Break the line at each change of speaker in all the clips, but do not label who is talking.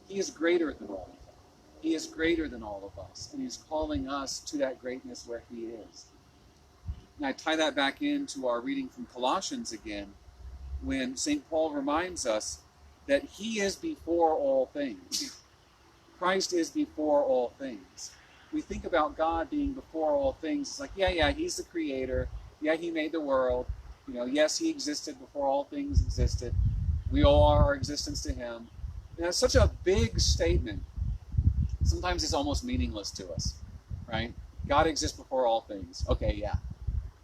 He is greater than all of that. He is greater than all of us, and he's calling us to that greatness where he is. And I tie that back into our reading from Colossians again, when St. Paul reminds us that he is before all things. Christ is before all things. We think about God being before all things. It's like, yeah, he's the creator. Yeah, he made the world. Yes, he existed before all things existed. We owe our existence to him. And that's such a big statement. Sometimes it's almost meaningless to us, right? God exists before all things. Okay, yeah.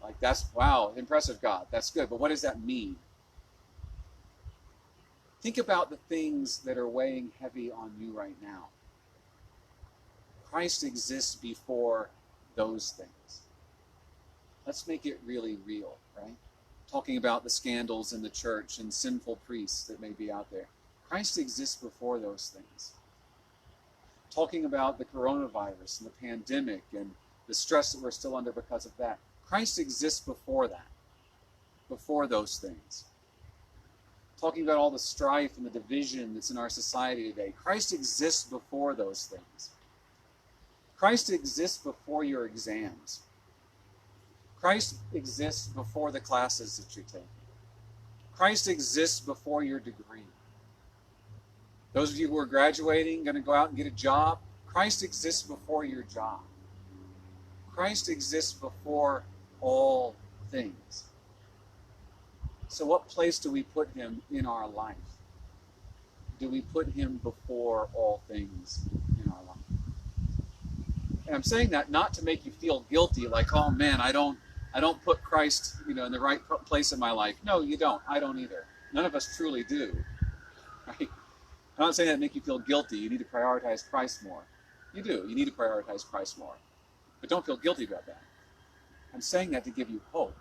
Like, that's, wow, impressive, God. That's good. But what does that mean? Think about the things that are weighing heavy on you right now. Christ exists before those things. Let's make it really real, right? Talking about the scandals in the church and sinful priests that may be out there. Christ exists before those things. Talking about the coronavirus and the pandemic and the stress that we're still under because of that. Christ exists before that, before those things. Talking about all the strife and the division that's in our society today. Christ exists before those things. Christ exists before your exams. Christ exists before the classes that you're taking. Christ exists before your degree. Those of you who are graduating, going to go out and get a job, Christ exists before your job. Christ exists before all things. So what place do we put him in our life? Do we put him before all things in our life? And I'm saying that not to make you feel guilty, like, oh man, I don't put Christ, in the right place in my life. No, you don't. I don't either. None of us truly do. Right? I'm not saying that to make you feel guilty. You need to prioritize Christ more. You do. You need to prioritize Christ more. But don't feel guilty about that. I'm saying that to give you hope.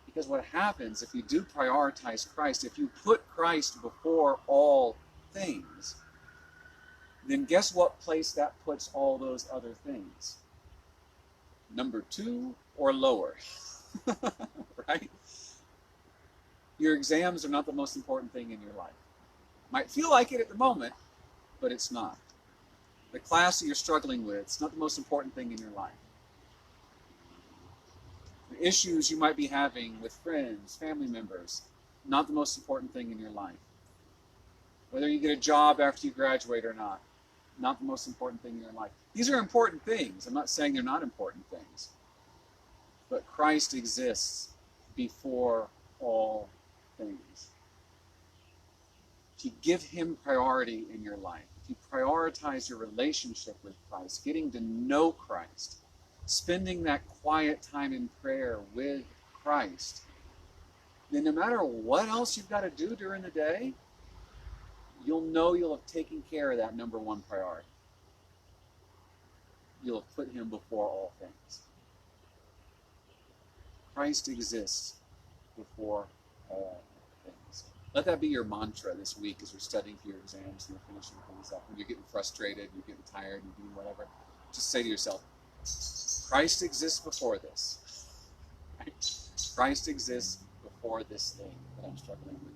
Because what happens if you do prioritize Christ, if you put Christ before all things, then guess what place that puts all those other things? Number 2 or lower. Right? Your exams are not the most important thing in your life. Might feel like it at the moment, but it's not. The class that you're struggling with, it's not the most important thing in your life. The issues you might be having with friends, family members, not the most important thing in your life. Whether you get a job after you graduate or not the most important thing in your life. These are important things. I'm not saying they're not important things. But Christ exists before all things. If you give him priority in your life, if you prioritize your relationship with Christ, getting to know Christ, spending that quiet time in prayer with Christ, then no matter what else you've got to do during the day, you'll know you'll have taken care of that number 1 priority. You'll have put him before all things. Christ exists before all things. Let that be your mantra this week as you're studying for your exams and you're finishing things up. When you're getting frustrated, you're getting tired, you're doing whatever, just say to yourself, Christ exists before this. Right? Christ exists before this thing that I'm struggling with.